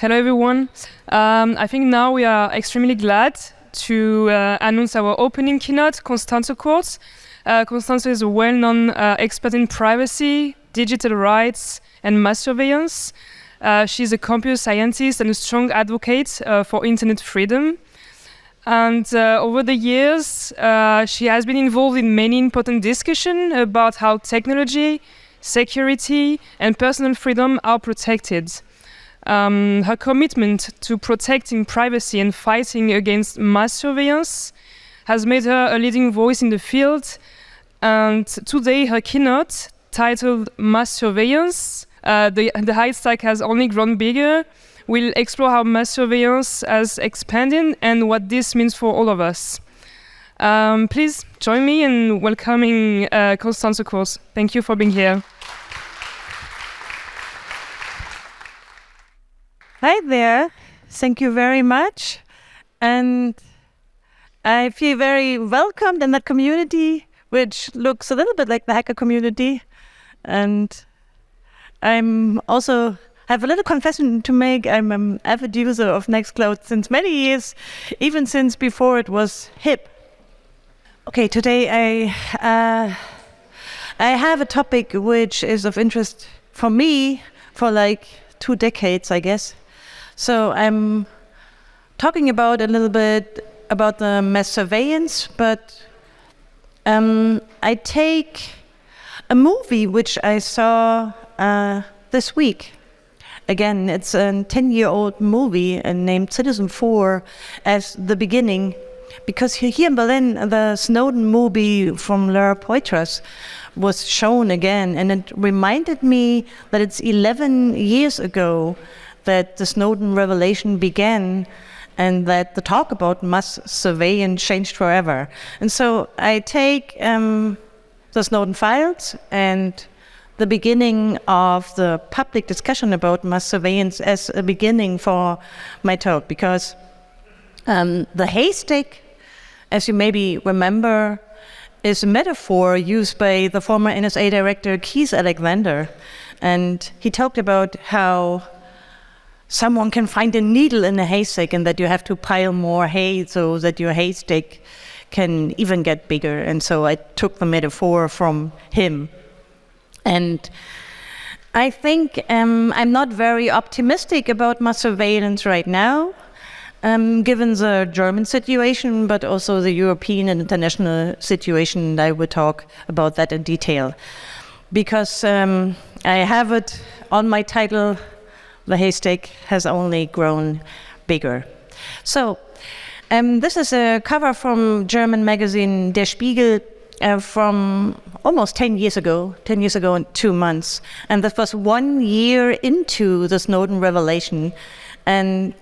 Hello, everyone. I think now we are extremely glad to announce our opening keynote, Constanze Kurz. Constanze is a well-known expert in privacy, digital rights, and mass surveillance. She's a computer scientist and a strong advocate for internet freedom. And over the years, she has been involved in many important discussions about how technology, security, and personal freedom are protected. Her commitment to protecting privacy and fighting against mass surveillance has made her a leading voice in the field. And today, her keynote, titled Mass Surveillance, the haystack has only grown bigger, will explore how mass surveillance has expanded and what this means for all of us. Please join me in welcoming Constanze Kurz. Thank you for being here. Hi there. Thank you very much. And I feel very welcomed in that community, which looks a little bit like the hacker community. And I'm also have a little confession to make. I'm an avid user of Nextcloud since many years, even since before it was hip. Okay, today I have a topic which is of interest for me for like 2 decades, I guess. So I'm talking about a little bit about the mass surveillance, but I take a movie which I saw this week. Again, it's a 10-year-old movie named Citizen 4 as the beginning, because here in Berlin, the Snowden movie from Lara Poitras was shown again, and it reminded me that it's 11 years ago that the Snowden revelation began, and that the talk about mass surveillance changed forever. And so I take the Snowden files and the beginning of the public discussion about mass surveillance as a beginning for my talk, because the haystack, as you maybe remember, is a metaphor used by the former NSA director Keith Alexander. And he talked about how someone can find a needle in a haystack and that you have to pile more hay so that your haystack can even get bigger. And so I took the metaphor from him. And I think I'm not very optimistic about mass surveillance right now, given the German situation, but also the European and international situation. And I will talk about that in detail. Because I have it on my title, the haystack has only grown bigger. So this is a cover from German magazine Der Spiegel from almost 10 years ago and 2 months. And that was 1 year into the Snowden revelation. And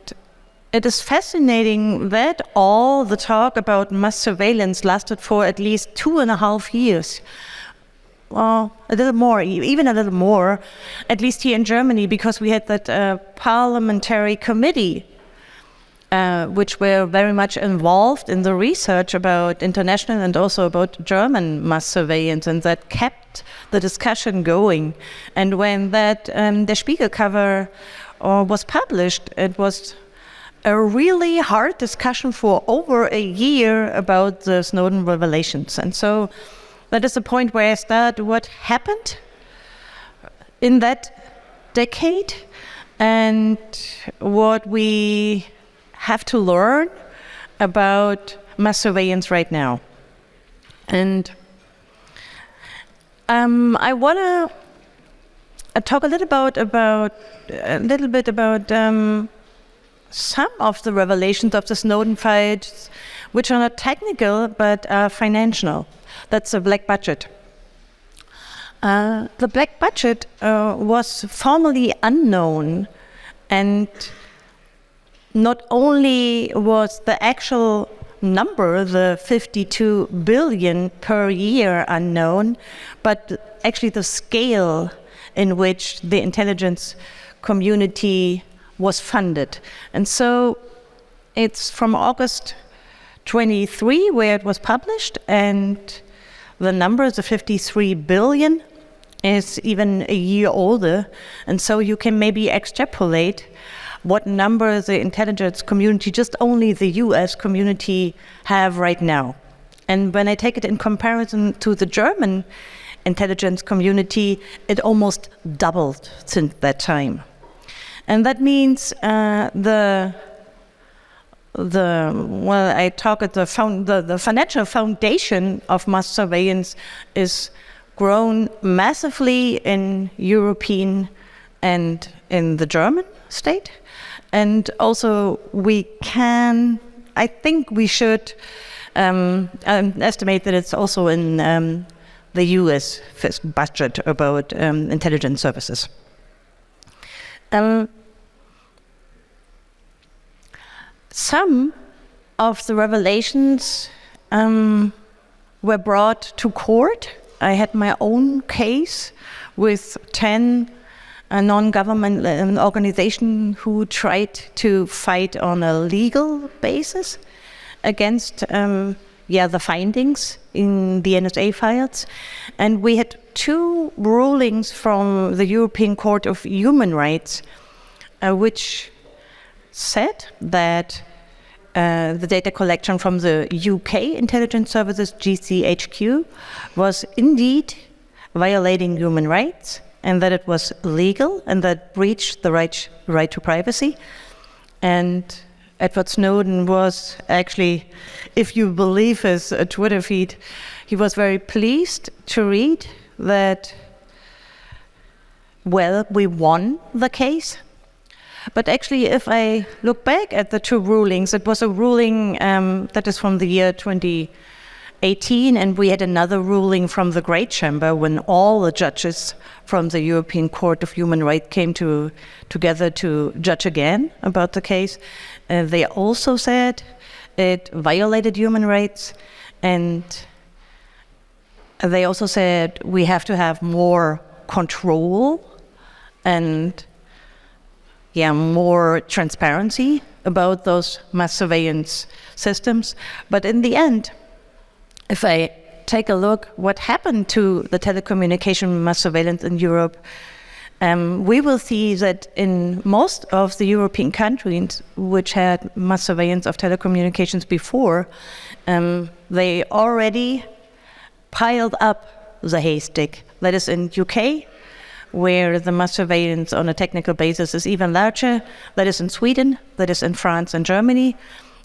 it is fascinating that all the talk about mass surveillance lasted for at least 2.5 years. Well, a little more, even a little more, at least here in Germany, because we had that parliamentary committee which were very much involved in the research about international and also about German mass surveillance, and that kept the discussion going. And when that Der Spiegel cover was published, it was a really hard discussion for over a year about the Snowden revelations. And so that is the point where I start what happened in that decade and what we have to learn about mass surveillance right now. And I want to talk a little bit about some of the revelations of the Snowden files, which are not technical but are financial. That's a black budget. The black budget was formerly unknown, and not only was the actual number, the 52 billion per year, unknown, but actually the scale in which the intelligence community was funded. And so it's from August 23 where it was published, and the number, the 53 billion, is even a year older. And so you can maybe extrapolate what number the intelligence community, just only the US community, have right now. And when I take it in comparison to the German intelligence community, it almost doubled since that time. And that means the financial foundation of mass surveillance is grown massively in European and in the German state. And also I think we should estimate that it's also in the US budget about intelligence services. Some of the revelations were brought to court. I had my own case with 10 non-government organizations who tried to fight on a legal basis against the findings in the NSA files. And we had 2 rulings from the European Court of Human Rights, which said that the data collection from the UK intelligence services, GCHQ, was indeed violating human rights, and that it was illegal, and that breached the right to privacy. And Edward Snowden was actually, if you believe his Twitter feed, he was very pleased to read that, well, we won the case. But actually, if I look back at the 2 rulings, it was a ruling that is from the year 2018, and we had another ruling from the Great Chamber when all the judges from the European Court of Human Rights came together to judge again about the case. They also said it violated human rights, and they also said we have to have more control and more transparency about those mass surveillance systems. But in the end, if I take a look what happened to the telecommunication mass surveillance in Europe, we will see that in most of the European countries which had mass surveillance of telecommunications before, they already piled up the haystack. That is in UK, where the mass surveillance on a technical basis is even larger. That is in Sweden, that is in France and Germany.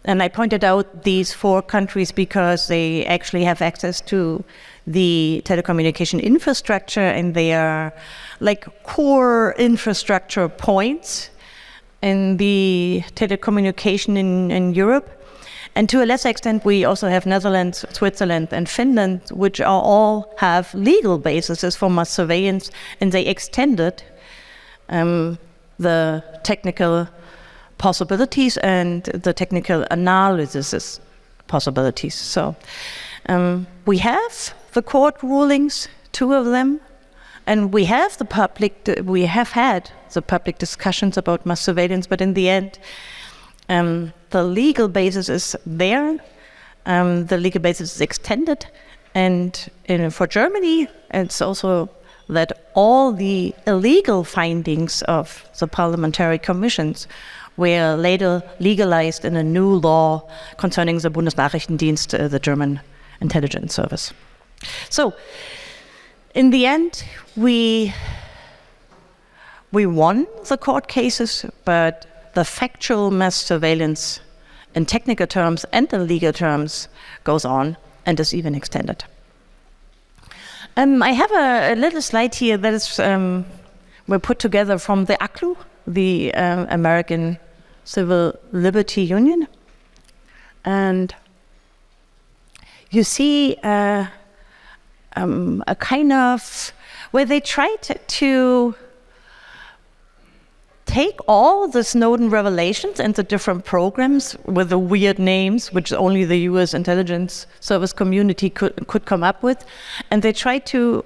And I pointed out these 4 countries because they actually have access to the telecommunication infrastructure, and they are like core infrastructure points in the telecommunication in Europe. And to a lesser extent, we also have Netherlands, Switzerland, and Finland, which all have legal bases for mass surveillance, and they extended the technical possibilities and the technical analysis possibilities. So we have the court rulings, 2 of them, and we have had the public discussions about mass surveillance. But in the end, the legal basis is there. The legal basis is extended, and for Germany, it's also that all the illegal findings of the parliamentary commissions were later legalized in a new law concerning the Bundesnachrichtendienst, the German intelligence service. So, in the end, we won the court cases, but the factual mass surveillance in technical terms and in legal terms goes on and is even extended. I have a little slide here that is were put together from the ACLU, the American Civil Liberty Union. And you see a kind of, where they tried to take all the Snowden revelations and the different programs with the weird names, which only the US intelligence service community could come up with, and they tried to,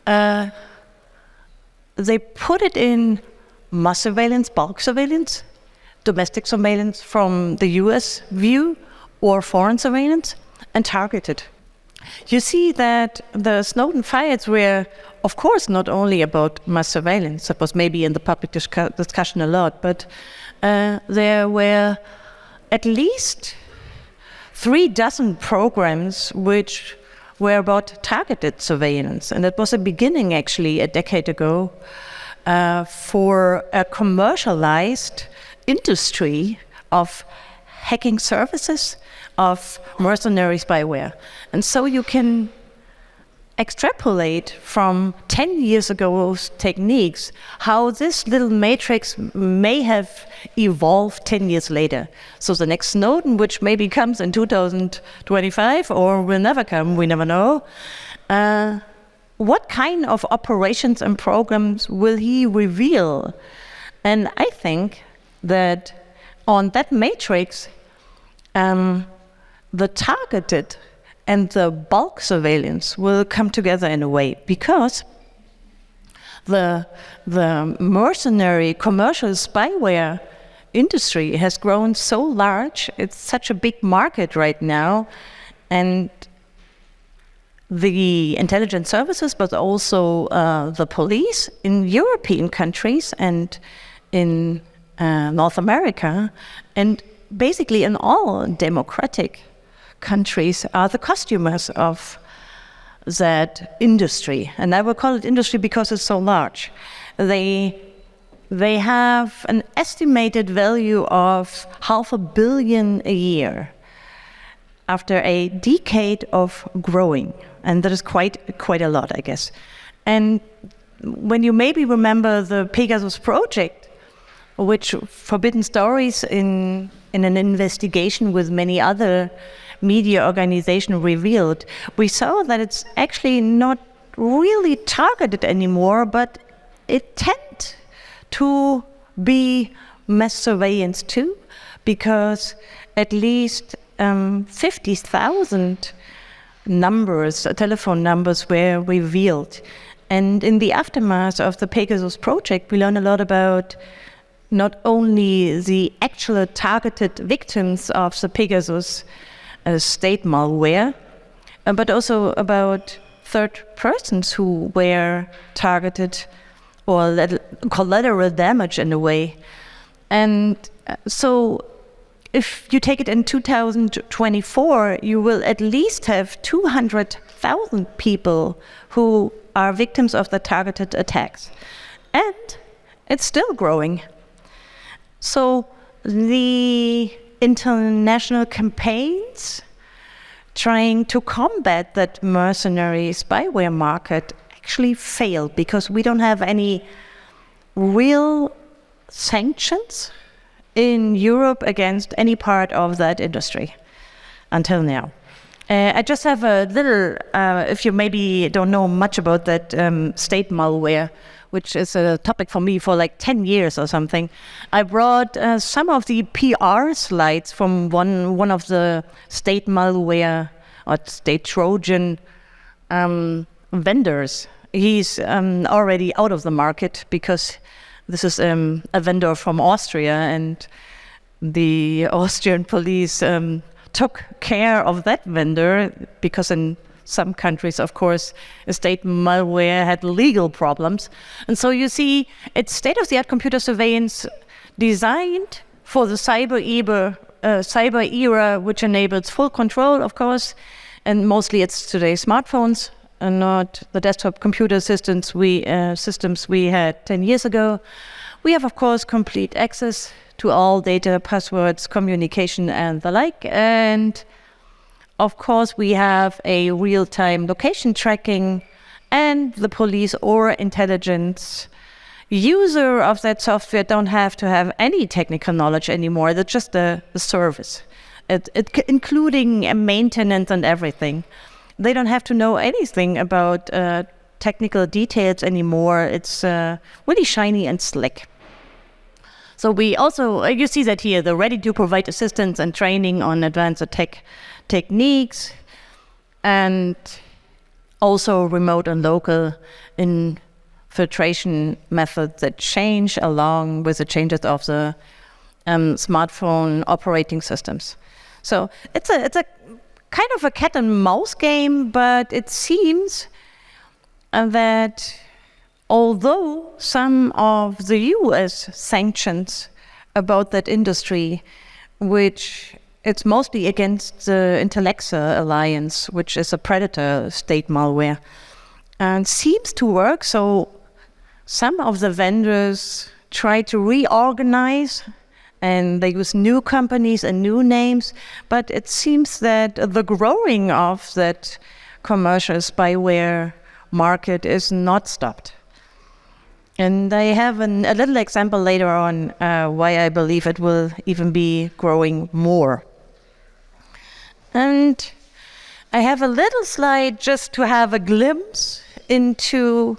they put it in mass surveillance, bulk surveillance, domestic surveillance from the US view, or foreign surveillance, and targeted. You see that the Snowden files were, of course, not only about mass surveillance. It was maybe in the public discussion a lot, but there were at least 36 programs which were about targeted surveillance. And it was a beginning, actually, a decade ago, for a commercialized industry of hacking services, of mercenary spyware. And so you can extrapolate from 10 years ago's techniques how this little matrix may have evolved 10 years later. So the next Snowden, which maybe comes in 2025 or will never come, we never know, what kind of operations and programs will he reveal? And I think that on that matrix, the targeted and the bulk surveillance will come together in a way, because the mercenary commercial spyware industry has grown so large. It's such a big market right now, and the intelligence services, but also the police in European countries and in North America, and basically in all democratic countries, are the customers of that industry. And I will call it industry because it's so large. They have an estimated value of $500 million a year after a decade of growing. And that is quite a lot, I guess. And when you maybe remember the Pegasus project, which Forbidden Stories in an investigation with many other media organizations revealed, we saw that it's actually not really targeted anymore, but it tends to be mass surveillance too, because at least 50,000 numbers, telephone numbers, were revealed. And in the aftermath of the Pegasus project, we learned a lot about not only the actual targeted victims of the Pegasus state malware, but also about third persons who were targeted or collateral damage in a way. And so if you take it in 2024, you will at least have 200,000 people who are victims of the targeted attacks. And it's still growing. So the international campaigns trying to combat that mercenary spyware market actually failed, because we don't have any real sanctions in Europe against any part of that industry until now. I just have a little, if you maybe don't know much about that state malware, which is a topic for me for like 10 years or something. I brought some of the PR slides from one of the state malware or state Trojan vendors. He's already out of the market because this is a vendor from Austria, and the Austrian police took care of that vendor, because in some countries, of course, state malware had legal problems. And so you see, it's state-of-the-art computer surveillance designed for the cyber era, which enables full control, of course, and mostly it's today smartphones and not the desktop computer systems we had 10 years ago. We have, of course, complete access to all data, passwords, communication, and the like. And of course, we have a real-time location tracking, and the police or intelligence user of that software don't have to have any technical knowledge anymore. That's just the service, including maintenance and everything. They don't have to know anything about technical details anymore. It's really shiny and slick. So we also, you see that here, the ready to provide assistance and training on advanced attack techniques, and also remote and local infiltration methods that change along with the changes of the smartphone operating systems. So it's a kind of a cat and mouse game, but it seems that although some of the US sanctions about that industry, which it's mostly against the Intellexa Alliance, which is a predator state malware, and seems to work. So some of the vendors try to reorganize and they use new companies and new names, but it seems that the growing of that commercial spyware market is not stopped. And I have a little example later on why I believe it will even be growing more. And I have a little slide just to have a glimpse into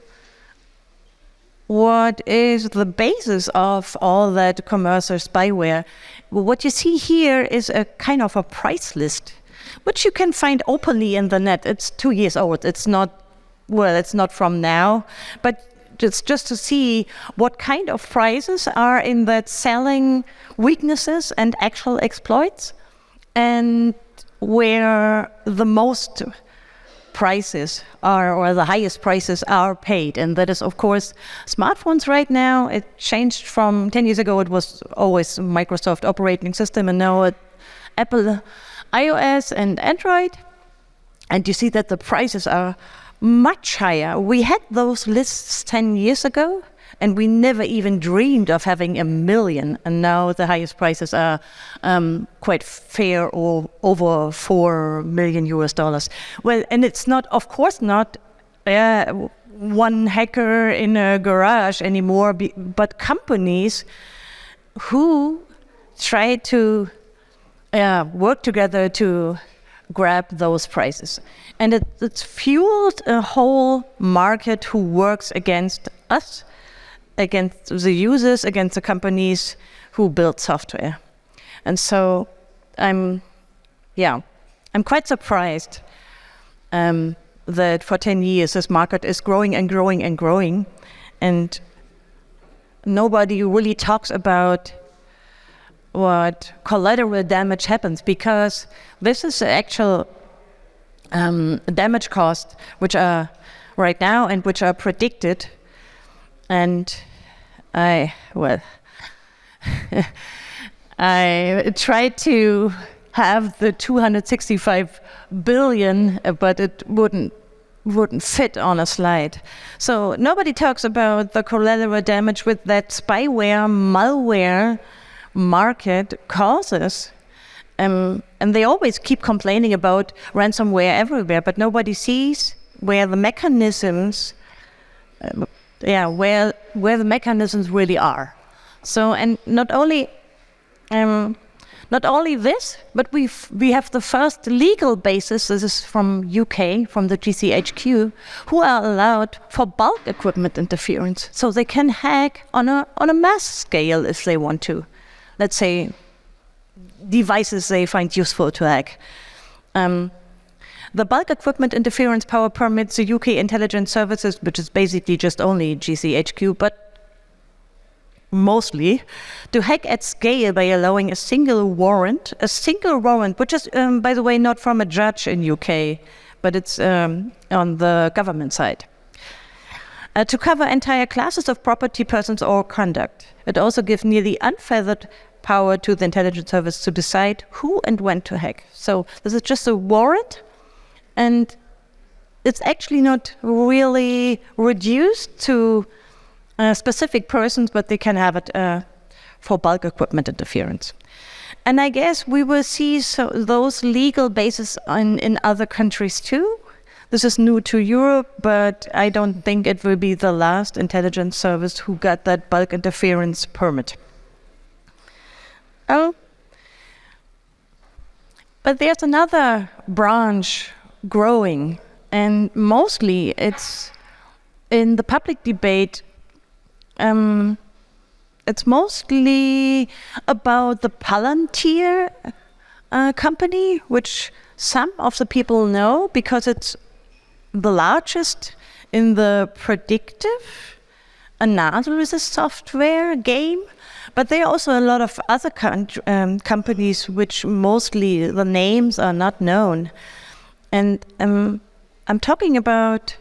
what is the basis of all that commercial spyware. What you see here is a kind of a price list, which you can find openly in the net. It's 2 years old. It's not from now, but it's just to see what kind of prices are in that selling weaknesses and actual exploits, and where the most prices are, or the highest prices are paid. And that is, of course, smartphones right now. It changed from 10 years ago, it was always Microsoft operating system, and now Apple iOS and Android. And you see that the prices are much higher. We had those lists 10 years ago, and we never even dreamed of having 1 million. And now the highest prices are quite fair, or over $4 million. Well, and it's not, of course, not one hacker in a garage anymore, but companies who try to work together to grab those prices. And it's fueled a whole market who works against us, against the users, against the companies who build software. And so I'm quite surprised that for 10 years this market is growing and growing and growing, and nobody really talks about what collateral damage happens, because this is the actual damage costs which are right now and which are predicted. And I tried to have the 265 billion, but it wouldn't fit on a slide. So nobody talks about the collateral damage with that spyware, malware market causes. And they always keep complaining about ransomware everywhere, but nobody sees where the mechanisms, where the mechanisms really are. So, and not only this, but we have the first legal basis. This is from UK, from the GCHQ, who are allowed for bulk equipment interference, so they can hack on a mass scale if they want to. Let's say devices they find useful to hack. The bulk equipment interference power permits the UK intelligence services, which is basically just only GCHQ, but mostly, to hack at scale by allowing a single warrant, which is, by the way, not from a judge in UK, but it's on the government side, to cover entire classes of property, persons, or conduct. It also gives nearly unfettered power to the intelligence service to decide who and when to hack. So this is just a warrant, and it's actually not really reduced to specific persons, but they can have it for bulk equipment interference. And I guess we will see those legal bases in other countries too. This is new to Europe, but I don't think it will be the last intelligence service who got that bulk interference permit. But there's another branch growing, and mostly it's in the public debate. It's mostly about the Palantir company, which some of the people know because it's the largest in the predictive analysis software game. But there are also a lot of other companies which mostly the names are not known. And I'm talking about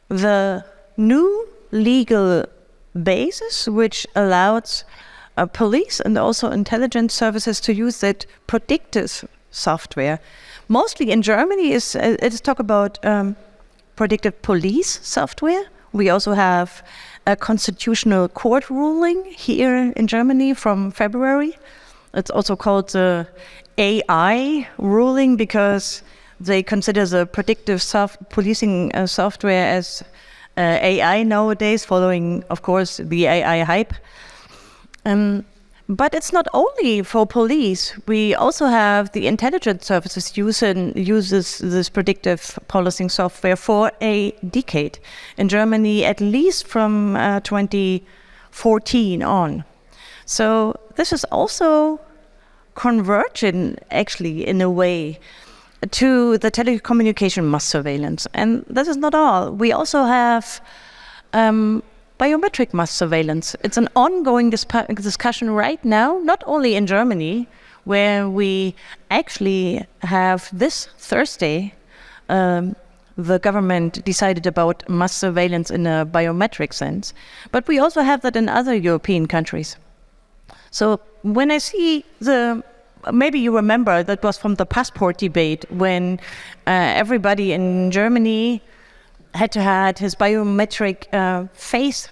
the new legal basis which allows police and also intelligence services to use that predictive software. Mostly in Germany it is talk about predictive police software. We also have a constitutional court ruling here in Germany from February. It's also called the AI ruling because they consider the predictive policing software as AI nowadays, following, of course, the AI hype. But it's not only for police. We also have the intelligence services uses this predictive policing software for a decade. In Germany, at least from 2014 on. So this is also converging, actually, in a way, to the telecommunication mass surveillance. And this is not all. We also have biometric mass surveillance. It's an ongoing discussion right now, not only in Germany, where we actually have this Thursday, the government decided about mass surveillance in a biometric sense, but we also have that in other European countries. So when I see maybe you remember that was from the passport debate when everybody in Germany had to have his biometric face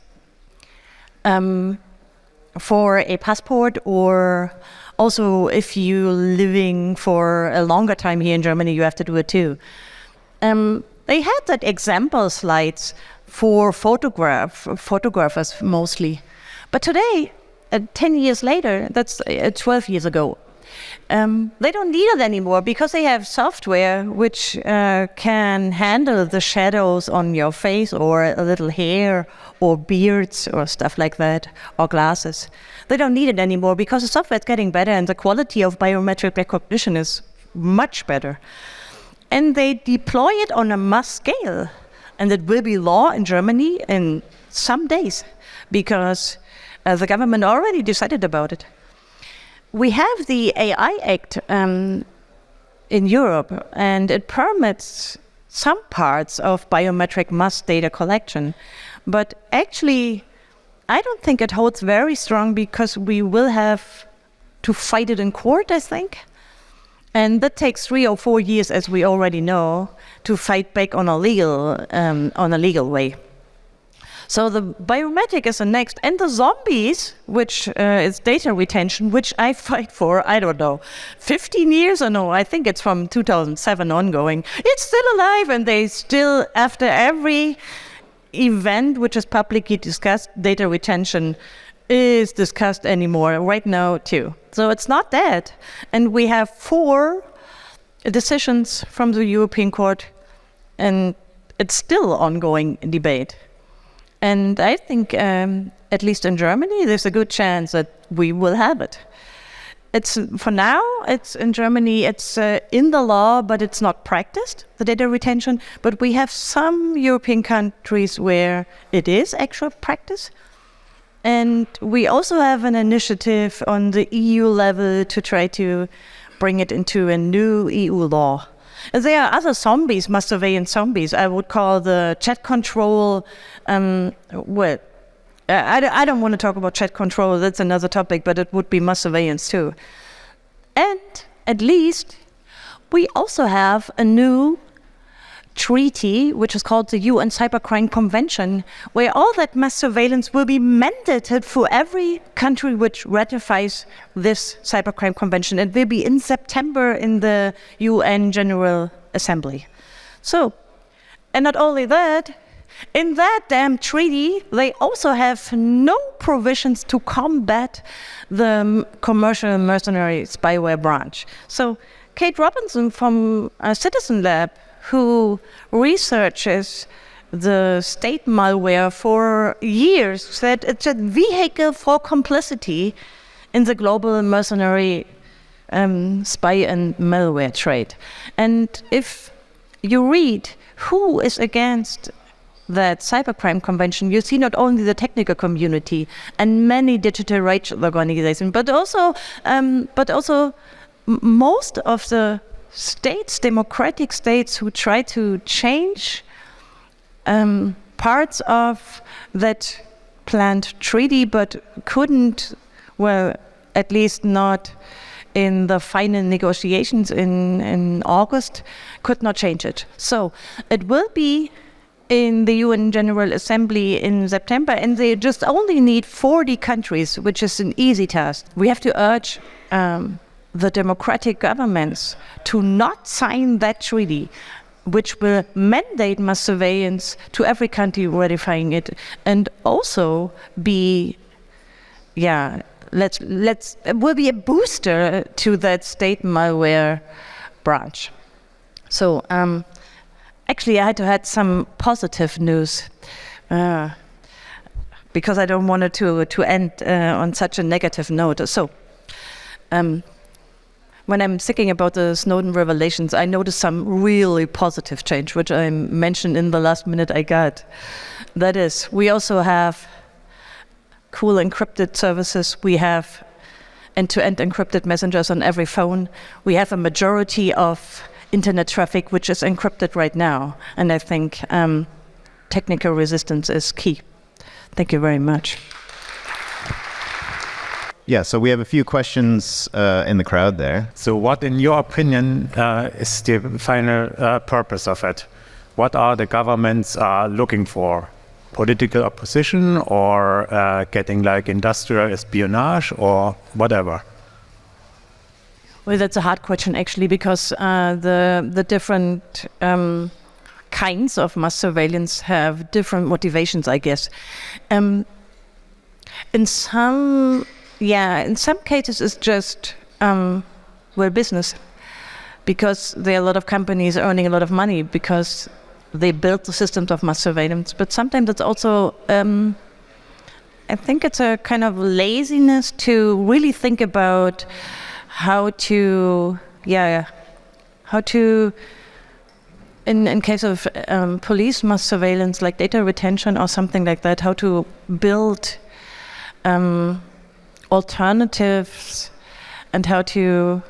for a passport, or also if you're living for a longer time here in Germany, you have to do it too. They had that example slides for photographers mostly. But today, 10 years later, that's 12 years ago, they don't need it anymore because they have software which can handle the shadows on your face or a little hair or beards or stuff like that, or glasses. They don't need it anymore because the software is getting better and the quality of biometric recognition is much better. And they deploy it on a mass scale. And it will be law in Germany in some days because the government already decided about it. We have the AI Act in Europe, and it permits some parts of biometric mass data collection. But actually, I don't think it holds very strong because we will have to fight it in court, I think. And that takes 3 or 4 years, as we already know, to fight back on a legal way. So the biometric is the next, and the zombies, which is data retention, which I fight for, I don't know, 15 years or no, I think it's from 2007 ongoing. It's still alive, and they still, after every event which is publicly discussed, data retention is discussed anymore, right now too. So it's not dead. And we have 4 decisions from the European Court, and it's still ongoing debate. And I think, at least in Germany, there's a good chance that we will have it. For now, it's in Germany, it's in the law, but it's not practiced, the data retention. But we have some European countries where it is actual practice. And we also have an initiative on the EU level to try to bring it into a new EU law. There are other zombies, mass surveillance zombies. I would call the chat control. I don't want to talk about chat control. That's another topic, but it would be mass surveillance too. And at least we also have a new treaty, which is called the UN Cybercrime Convention, where all that mass surveillance will be mandated for every country which ratifies this Cybercrime Convention. It will be in September in the UN General Assembly. So, and not only that, in that damn treaty, they also have no provisions to combat the commercial mercenary spyware branch. So, Kate Robinson from Citizen Lab, who researches the state malware for years, said it's a vehicle for complicity in the global mercenary spy and malware trade. And if you read who is against that cybercrime convention, you see not only the technical community and many digital rights organizations, but also most of the states, democratic states, who try to change parts of that planned treaty, but couldn't, well, at least not in the final negotiations in August, could not change it. So it will be in the UN General Assembly in September, and they just only need 40 countries, which is an easy task. We have to urge the democratic governments to not sign that treaty, which will mandate mass surveillance to every country ratifying it, and also be, it will be a booster to that state malware branch. So actually I had to add some positive news because I don't want it to end on such a negative note. So when I'm thinking about the Snowden revelations, I noticed some really positive change, which I mentioned in the last minute I got. That is, we also have cool encrypted services. We have end-to-end encrypted messengers on every phone. We have a majority of internet traffic which is encrypted right now. And I think technical resistance is key. Thank you very much. Yeah, so we have a few questions in the crowd there. So what, in your opinion, is the final purpose of it? What are the governments looking for? Political opposition, or getting like industrial espionage, or whatever? Well, that's a hard question actually, because the different kinds of mass surveillance have different motivations, I guess. In some cases it's just business, because there are a lot of companies earning a lot of money because they build the systems of mass surveillance. But sometimes it's also, I think it's a kind of laziness to really think about how to, in case of police mass surveillance, like data retention or something like that, how to build alternatives and how to,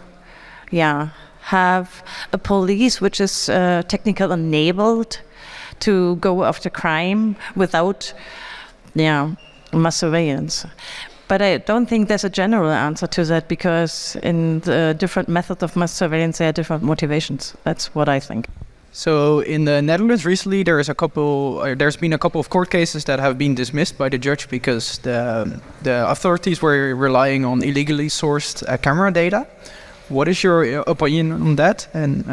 have a police which is technically enabled to go after crime without mass surveillance. But I don't think there's a general answer to that, because in the different methods of mass surveillance there are different motivations. That's what I think. So in the Netherlands recently, there's been a couple of court cases that have been dismissed by the judge because the authorities were relying on illegally sourced camera data. What is your opinion on that? And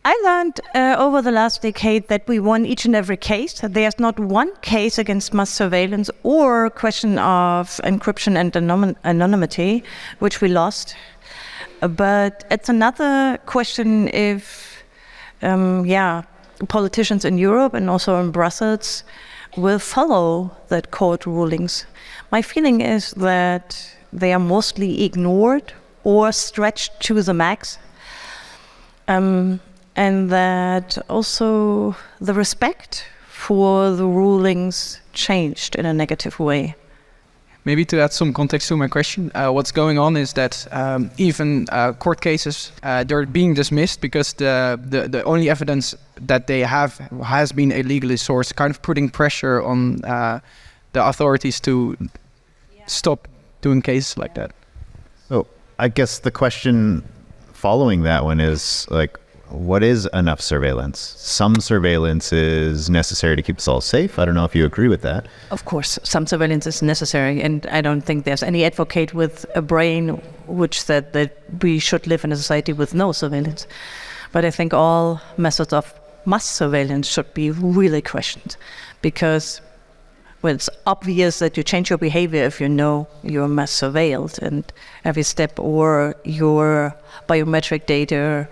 I learned over the last decade that we won each and every case. There's not one case against mass surveillance or question of encryption and anonymity, which we lost. But it's another question if, politicians in Europe and also in Brussels will follow that court rulings. My feeling is that they are mostly ignored or stretched to the max. And that also the respect for the rulings changed in a negative way. Maybe to add some context to my question, what's going on is that even court cases, they're being dismissed because the only evidence that they have has been illegally sourced, kind of putting pressure on the authorities to stop doing cases like that. So I guess the question following that one is, like, what is enough surveillance? Some surveillance is necessary to keep us all safe. I don't know if you agree with that. Of course, some surveillance is necessary, and I don't think there's any advocate with a brain which said that we should live in a society with no surveillance. But I think all methods of mass surveillance should be really questioned, because it's obvious that you change your behavior if you know you're mass surveilled, and every step or your biometric data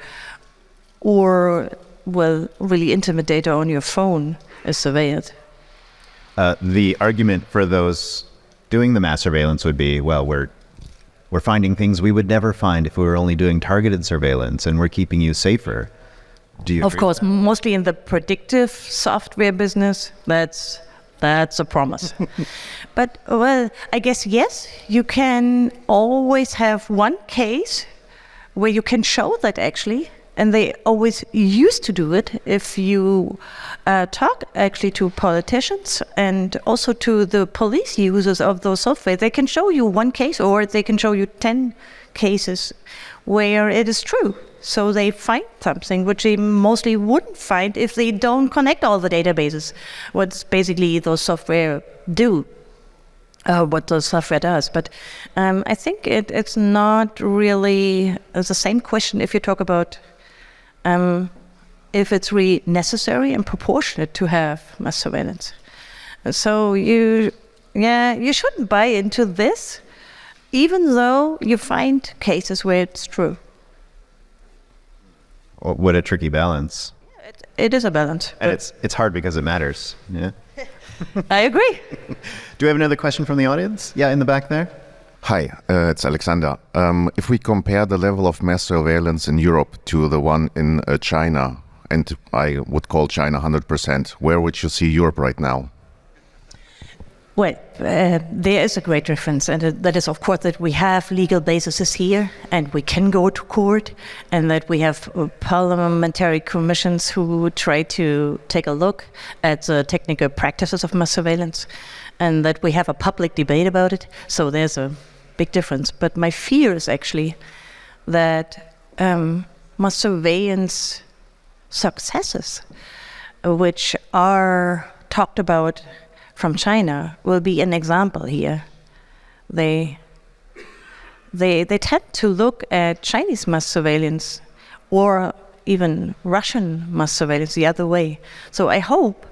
or, really intimate data on your phone is surveilled. The argument for those doing the mass surveillance would be, well, we're finding things we would never find if we were only doing targeted surveillance, and we're keeping you safer. Do you Of agree course, with mostly in the predictive software business, that's a promise. But, well, I guess, yes, you can always have one case where you can show that actually, and they always used to do it if you talk actually to politicians and also to the police users of those software. They can show you one case or they can show you 10 cases where it is true. So they find something which they mostly wouldn't find if they don't connect all the databases. What's basically those software do, what the software does. But I think it's not really the same question if you talk about if it's really necessary and proportionate to have mass surveillance. So you shouldn't buy into this, even though you find cases where it's true. What a tricky balance. It is a balance. And it's hard because it matters. Yeah. I agree. Do we have another question from the audience? Yeah, in the back there. Hi, it's Alexander. If we compare the level of mass surveillance in Europe to the one in China, and I would call China 100%, where would you see Europe right now? Well, there is a great difference, and that is, of course, that we have legal bases here, and we can go to court, and that we have parliamentary commissions who try to take a look at the technical practices of mass surveillance, and that we have a public debate about it. So there's a big difference. But my fear is actually that mass surveillance successes, which are talked about from China, will be an example here. They tend to look at Chinese mass surveillance or even Russian mass surveillance the other way. So I hope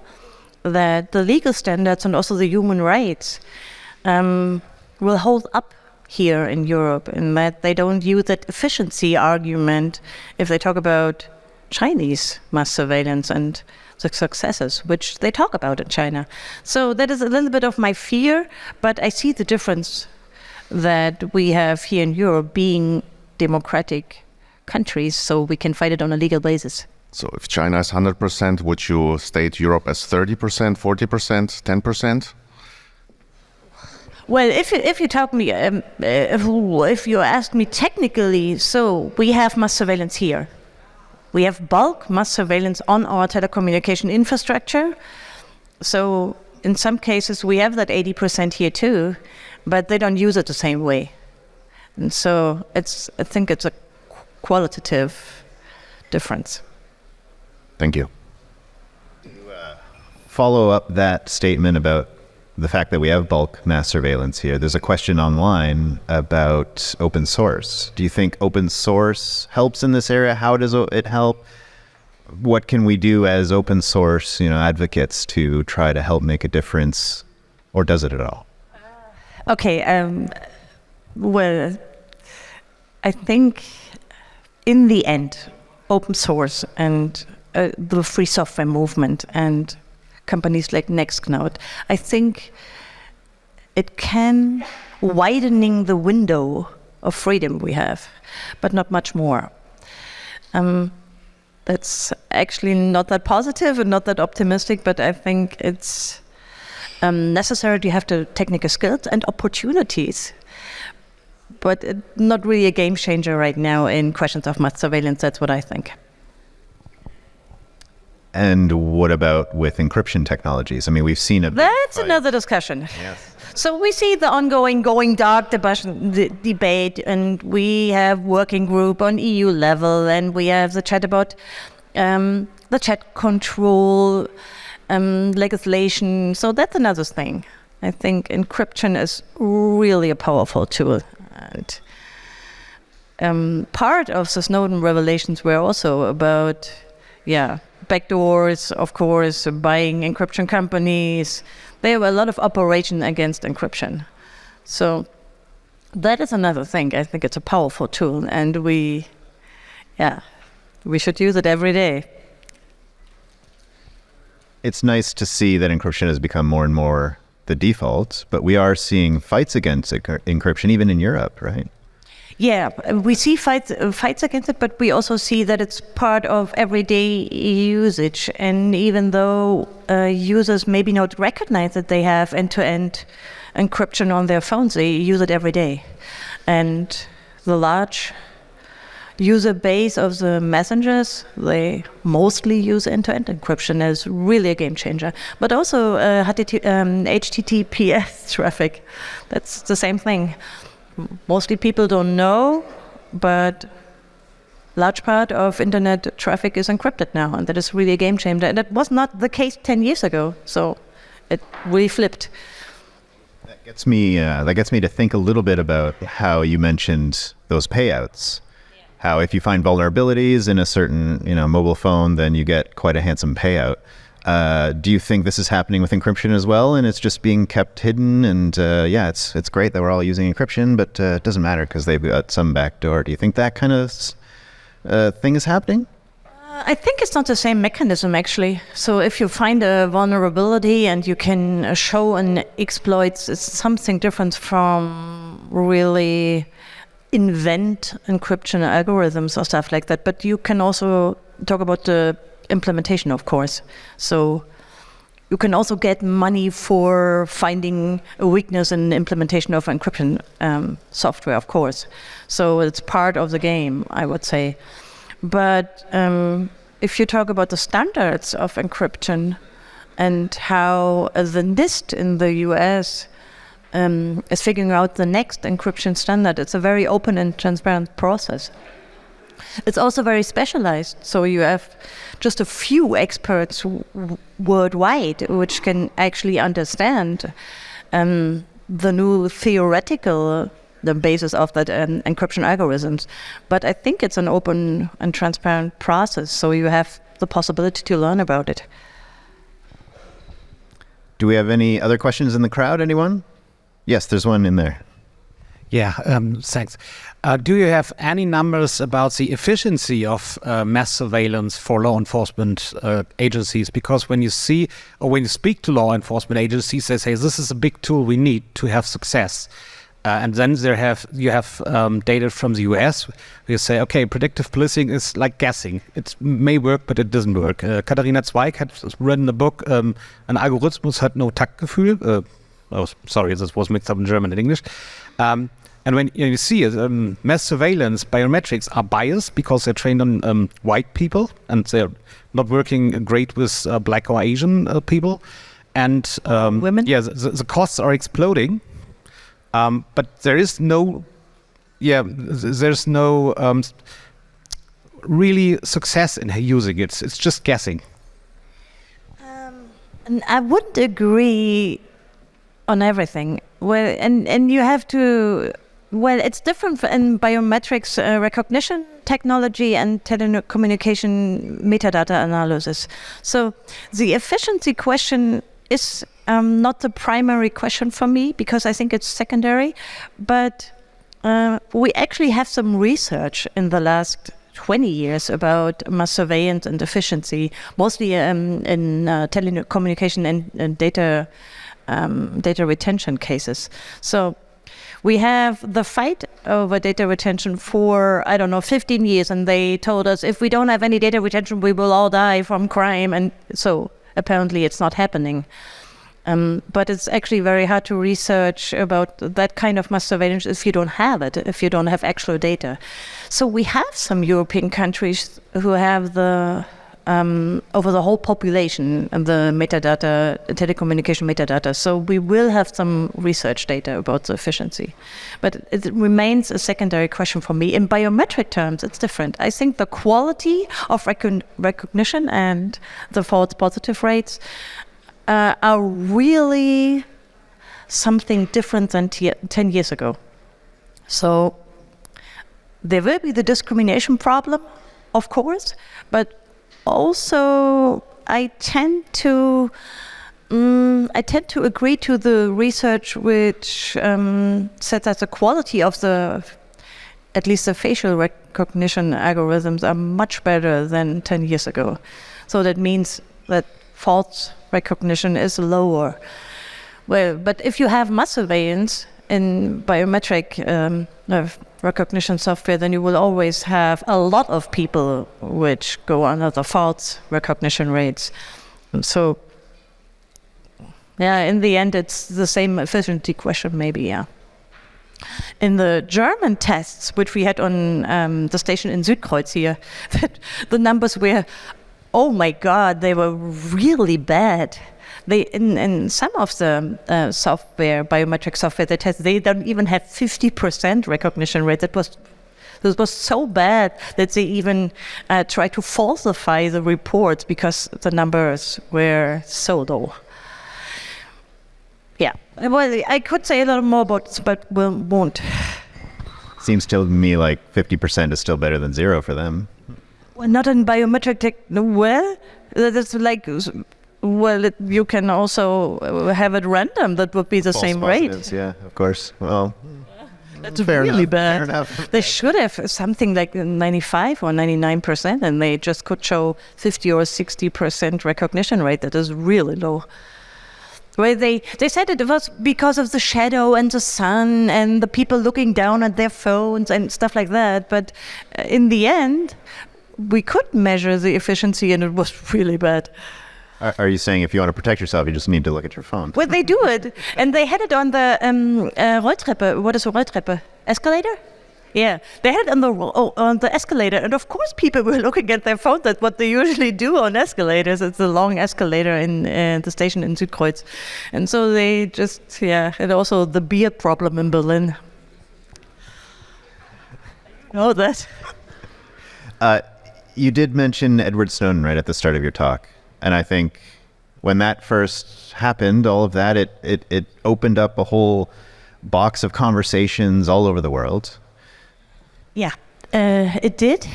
that the legal standards and also the human rights will hold up here in Europe, and that they don't use that efficiency argument if they talk about Chinese mass surveillance and the successes, which they talk about in China. So that is a little bit of my fear, but I see the difference that we have here in Europe being democratic countries, so we can fight it on a legal basis. So if China is 100%, would you state Europe as 30%, 40%, 10%? Well, if you talk me, if you ask me technically, so we have mass surveillance here. We have bulk mass surveillance on our telecommunication infrastructure. So in some cases we have that 80% here too, but they don't use it the same way. And so I think it's a qualitative difference. Thank you. Follow up that statement about the fact that we have bulk mass surveillance here. There's a question online about open source. Do you think open source helps in this area? How does it help? What can we do as open source, advocates to try to help make a difference, or does it at all? Okay. Well, I think in the end, open source and the free software movement and companies like Nextcloud, I think it can widening the window of freedom we have, but not much more. That's actually not that positive and not that optimistic, but I think it's necessary to have the technical skills and opportunities, but not really a game changer right now in questions of mass surveillance. That's what I think. And what about with encryption technologies? I mean, we've seen That's another discussion. Yes. So we see the ongoing going dark debate, and we have working group on EU level, and we have the chat about the chat control legislation. So that's another thing. I think encryption is really a powerful tool. And part of the Snowden revelations were also about, backdoors, of course, buying encryption companies. There were a lot of operation against encryption. So that is another thing. I think it's a powerful tool, and we should use it every day. It's nice to see that encryption has become more and more the default, but we are seeing fights against encryption even in Europe, right? Yeah, we see fights against it, but we also see that it's part of everyday usage. And even though users maybe not recognize that they have end-to-end encryption on their phones, they use it every day. And the large user base of the messengers, they mostly use end-to-end encryption as really a game changer. But also HTTPS traffic, that's the same thing. Mostly people don't know, but large part of internet traffic is encrypted now, and that is really a game changer. And that was not the case 10 years ago, so it really flipped. That gets me to think a little bit about how you mentioned those payouts. How if you find vulnerabilities in a certain mobile phone, then you get quite a handsome payout. Do you think this is happening with encryption as well, and it's just being kept hidden? And it's great that we're all using encryption, but it doesn't matter because they've got some backdoor. Do you think that kind of thing is happening? I think it's not the same mechanism, actually. So if you find a vulnerability and you can show an exploit, it's something different from really invent encryption algorithms or stuff like that. But you can also talk about the implementation, of course. So you can also get money for finding a weakness in implementation of encryption software, of course. So it's part of the game, I would say. But if you talk about the standards of encryption and how the NIST in the US is figuring out the next encryption standard, it's a very open and transparent process. It's also very specialized, so you have just a few experts worldwide which can actually understand the new theoretical the basis of that encryption algorithms. But I think it's an open and transparent process, so you have the possibility to learn about it. Do we have any other questions in the crowd, anyone? Yes, there's one in there. Yeah, thanks. Do you have any numbers about the efficiency of mass surveillance for law enforcement agencies? Because when you see or when you speak to law enforcement agencies, they say this is a big tool we need to have success. And then you have data from the US where you say, okay, predictive policing is like guessing. It may work, but it doesn't work. Katharina Zweig had written a book, Ein Algorithmus hat no Taktgefühl. Oh, sorry, this was mixed up in German and English. And when you see it, mass surveillance biometrics are biased because they're trained on white people and they're not working great with black or Asian people. And women? Yeah, the costs are exploding. But there is no, there's no really success in using it. It's just guessing. And I wouldn't agree on everything. Well, and you have to. Well, it's different in biometrics recognition technology and telecommunication metadata analysis. So the efficiency question is not the primary question for me because I think it's secondary. But we actually have some research in the last 20 years about mass surveillance and efficiency, mostly in telecommunication and data retention cases. So we have the fight over data retention for, 15 years, and they told us if we don't have any data retention, we will all die from crime, and so apparently it's not happening. But it's actually very hard to research about that kind of mass surveillance if you don't have it, if you don't have actual data. So we have some European countries who have the over the whole population and the metadata, telecommunication metadata. So we will have some research data about the efficiency. But it remains a secondary question for me. In biometric terms, it's different. I think the quality of recognition and the false positive rates are really something different than 10 years ago. So there will be the discrimination problem, of course, but also I tend to agree to the research which said that the quality of at least the facial recognition algorithms are much better than 10 years ago. So that means that false recognition is lower. Well, but if you have mass surveillance in biometric recognition software, then you will always have a lot of people which go under the false recognition rates. So, yeah, in the end, it's the same efficiency question, maybe, yeah. In the German tests, which we had on the station in Südkreuz here, the numbers were, oh my God, they were really bad. They in some of the software, biometric software they test, they don't even have 50% recognition rate. This was so bad that they even tried to falsify the reports because the numbers were so low. Yeah, well, I could say a little more about this, but won't. Seems to me like 50% is still better than 0 for them. Well, not in biometric tech. Well, that's like, well, you can also have it random. That would be the False same positives, rate. Yeah, of course. Well, that's fair really enough, bad. fair enough. They should have something like 95 or 99%, and they just could show 50 or 60% recognition rate. That is really low. Where they said it was because of the shadow and the sun and the people looking down at their phones and stuff like that. But in the end, we could measure the efficiency, and it was really bad. Are you saying if you want to protect yourself, you just need to look at your phone? Well, they do it, and they had it on the Rolltreppe. What is a Rolltreppe? Escalator? Yeah, they had it on the escalator, and of course people were looking at their phone. That's what they usually do on escalators. It's a long escalator in the station in Südkreuz. And so they just, and also the beer problem in Berlin. Oh, that. You did mention Edward Snowden right at the start of your talk. And I think when that first happened, all of that, it opened up a whole box of conversations all over the world. Yeah, it did.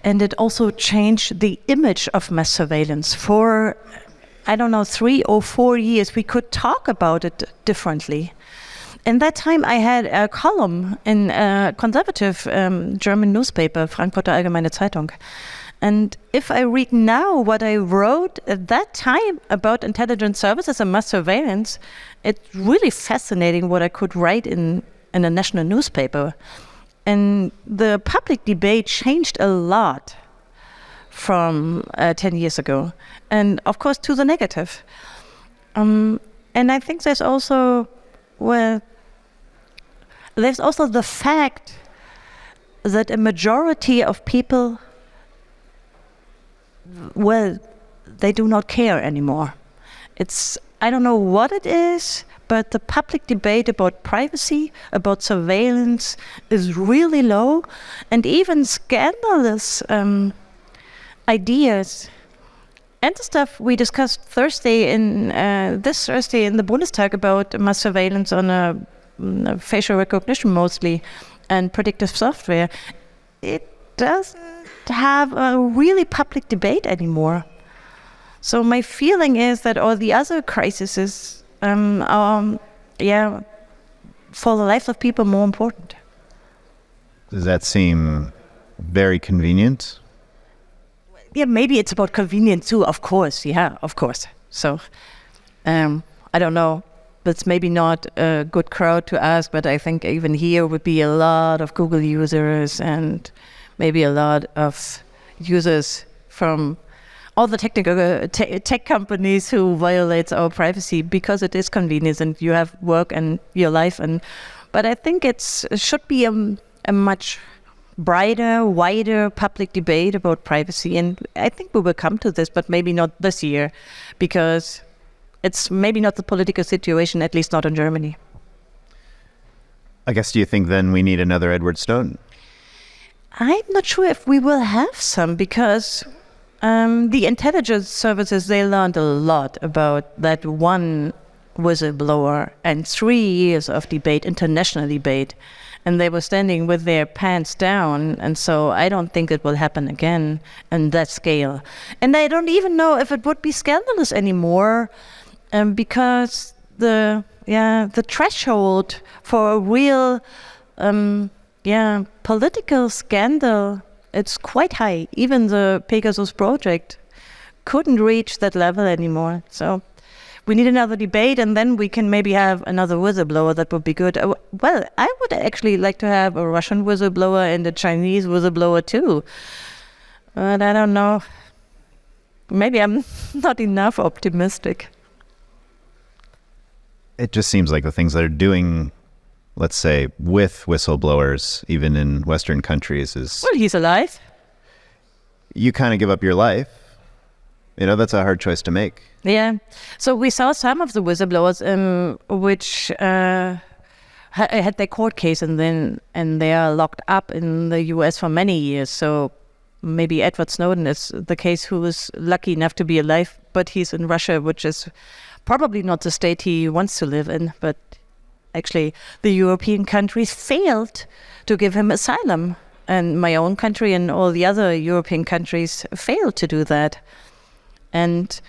And it also changed the image of mass surveillance. For, 3 or 4 years, we could talk about it differently. In that time, I had a column in a conservative German newspaper, Frankfurter Allgemeine Zeitung. And if I read now what I wrote at that time about intelligence services and mass surveillance, it's really fascinating what I could write in a national newspaper. And the public debate changed a lot from 10 years ago. And of course, to the negative. And I think there's also the fact that a majority of people, they do not care anymore. I don't know what it is, but the public debate about privacy, about surveillance is really low. And even scandalous ideas and the stuff we discussed this Thursday in the Bundestag about mass surveillance on facial recognition mostly and predictive software, it doesn't have a really public debate anymore. So my feeling is that all the other crises are, for the lives of people, more important. Does that seem very convenient? Yeah, maybe it's about convenience too, of course. Yeah, of course. So, I don't know. That's maybe not a good crowd to ask, but I think even here would be a lot of Google users and maybe a lot of users from all the tech companies who violates our privacy because it is convenient and you have work and your life. But I think it should be a much brighter, wider public debate about privacy. And I think we will come to this, but maybe not this year, because it's maybe not the political situation, at least not in Germany. I guess, do you think then we need another Edward Snowden? I'm not sure if we will have some, because the intelligence services, they learned a lot about that one whistleblower and 3 years of debate, international debate, and they were standing with their pants down, and so I don't think it will happen again on that scale. And I don't even know if it would be scandalous anymore, because the threshold for a real political scandal, it's quite high. Even the Pegasus project couldn't reach that level anymore. So we need another debate, and then we can maybe have another whistleblower. That would be good. Well, I would actually like to have a Russian whistleblower and a Chinese whistleblower too. But I don't know. Maybe I'm not enough optimistic. It just seems like the things that are doing, let's say, with whistleblowers, even in Western countries, is... Well, he's alive. You kind of give up your life. You know, that's a hard choice to make. Yeah. So we saw some of the whistleblowers which had their court case and they are locked up in the US for many years. So maybe Edward Snowden is the case who was lucky enough to be alive, but he's in Russia, which is probably not the state he wants to live in. But actually, the European countries failed to give him asylum. And my own country and all the other European countries failed to do that. And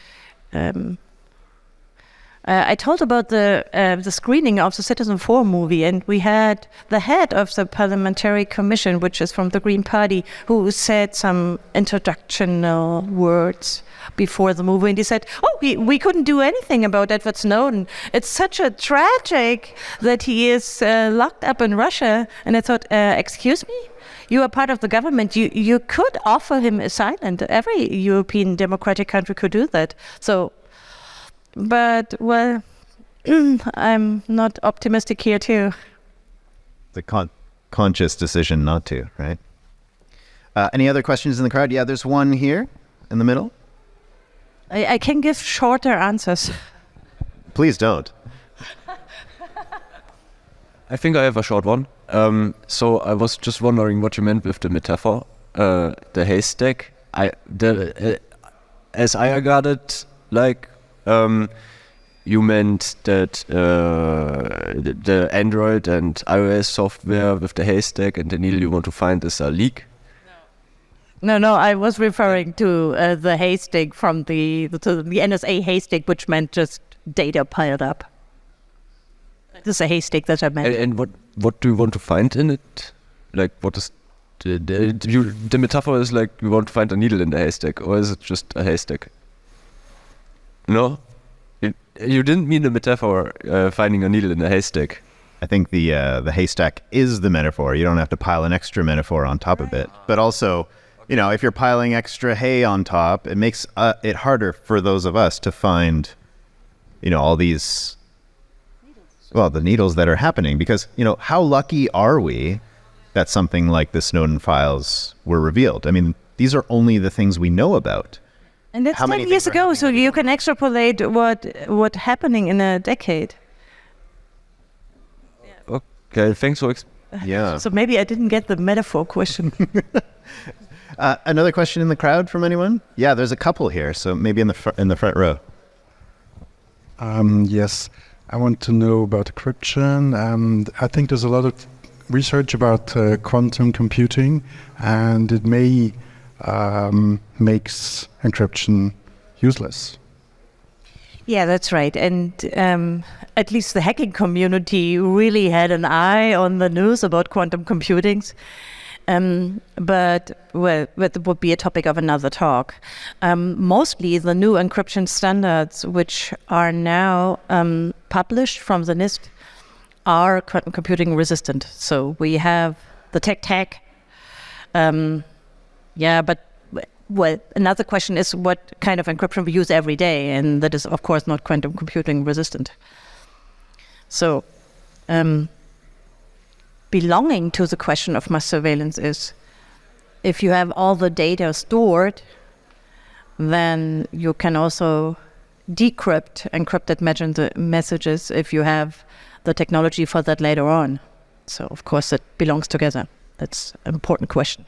I told about the screening of the Citizen4 movie, and we had the head of the Parliamentary Commission, which is from the Green Party, who said some introductional words before the movie, and he said, we couldn't do anything about Edward Snowden. It's such a tragic that he is locked up in Russia. And I thought, excuse me? You are part of the government. You could offer him asylum. Every European democratic country could do that. So, but, well, I'm not optimistic here too. The conscious decision not to, right? Any other questions in the crowd? Yeah, there's one here in the middle. I can give shorter answers. Please don't. I think I have a short one. So I was just wondering what you meant with the metaphor, the haystack. As I got it, like you meant that the Android and iOS software with the haystack and the needle you want to find is a leak. No, I was referring to the haystack from the NSA haystack, which meant just data piled up. This is a haystack that I meant. And what do you want to find in it? Like, what is the metaphor is like you want to find a needle in the haystack, or is it just a haystack? No? You didn't mean the metaphor, finding a needle in a haystack. I think the haystack is the metaphor. You don't have to pile an extra metaphor on top of it. But also, you know, if you're piling extra hay on top, it makes it harder for those of us to find, you know, all these... Well, the needles that are happening, because, you know, how lucky are we that something like the Snowden files were revealed? I mean, these are only the things we know about. And that's 10 years ago, so you can extrapolate what happening in a decade. Okay, thanks for... Yeah. So maybe I didn't get the metaphor question. Another question in the crowd from anyone? Yeah, there's a couple here, so maybe in the front row. Yes. I want to know about encryption, and I think there's a lot of research about quantum computing, and it may makes encryption useless. Yeah, that's right. And at least the hacking community really had an eye on the news about quantum computing. But that would be a topic of another talk. Mostly the new encryption standards, which are now published from the NIST, are quantum computing resistant. So we have the tech. But another question is what kind of encryption we use every day, and that is, of course, not quantum computing resistant. So, belonging to the question of mass surveillance is, if you have all the data stored, then you can also decrypt encrypted messages if you have the technology for that later on. So, of course, it belongs together. That's an important question.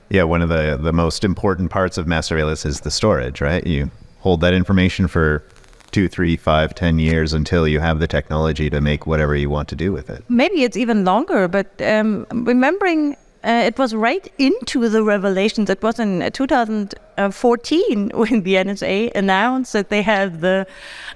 Yeah, one of the most important parts of mass surveillance is the storage, right? You hold that information for 2, 3, 5, 10 years until you have the technology to make whatever you want to do with it. Maybe it's even longer, but remembering it was right into the revelations. It was in 2014 when the NSA announced that they had the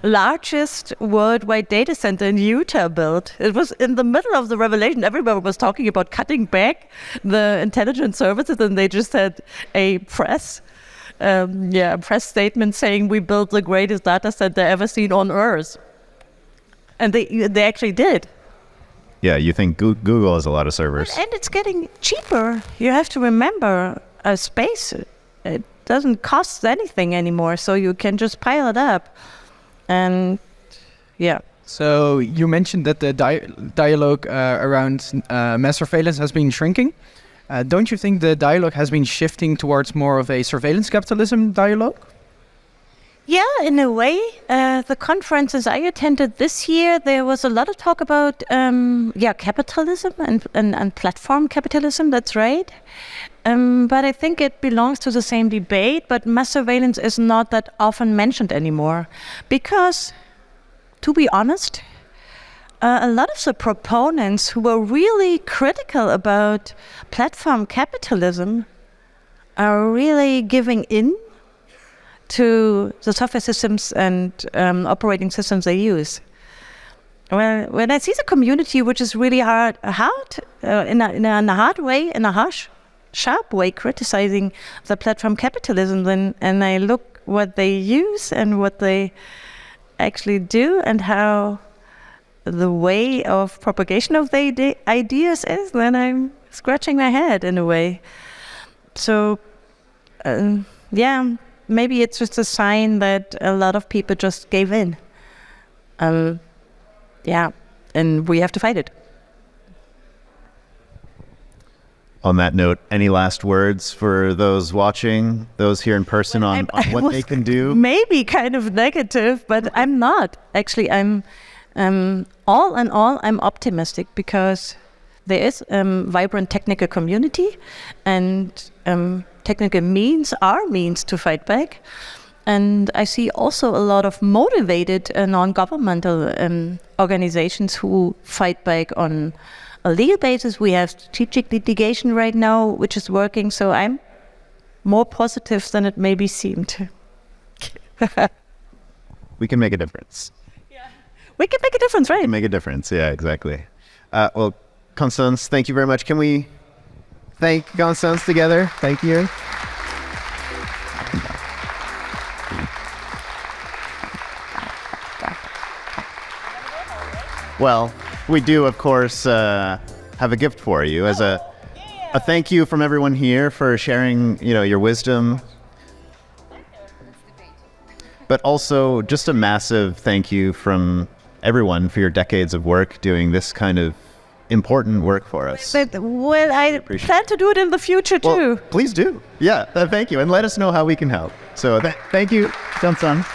largest worldwide data center in Utah built. It was in the middle of the revelation. Everybody was talking about cutting back the intelligence services, and they just had a press press statement saying we built the greatest data center ever seen on Earth. And they actually did. Yeah, you think Google has a lot of servers. And it's getting cheaper. You have to remember, space, it doesn't cost anything anymore, so you can just pile it up. And yeah. So you mentioned that the dialogue around mass surveillance has been shrinking. Don't you think the dialogue has been shifting towards more of a surveillance capitalism dialogue? Yeah, in a way. The conferences I attended this year, there was a lot of talk about capitalism and platform capitalism, that's right. But I think it belongs to the same debate, but mass surveillance is not that often mentioned anymore. Because, to be honest, a lot of the proponents who were really critical about platform capitalism are really giving in to the software systems and operating systems they use. Well, when I see the community, which is really hard in a hard way, in a harsh, sharp way, criticizing the platform capitalism, and I look what they use and what they actually do and how the way of propagation of the ideas is, then I'm scratching my head in a way. So, maybe it's just a sign that a lot of people just gave in. And we have to fight it. On that note, any last words for those watching, those here in person, on what they can do? Maybe kind of negative, but I'm not. Actually, I'm all in all, I'm optimistic because there is vibrant technical community, and technical means to fight back. And I see also a lot of motivated non-governmental organizations who fight back on a legal basis. We have strategic litigation right now, which is working. So I'm more positive than it maybe seemed. We can make a difference. We can make a difference, right? We can make a difference, yeah, exactly. Well, Constanze, thank you very much. Can we thank Constanze together? Thank you. Well, we do, of course, have a gift for you as a thank you from everyone here for sharing, your wisdom. But also just a massive thank you from everyone for your decades of work doing this kind of important work for us. I plan to do it in the future too. Well, please do. Yeah, thank you. And let us know how we can help. So thank you, Constanze.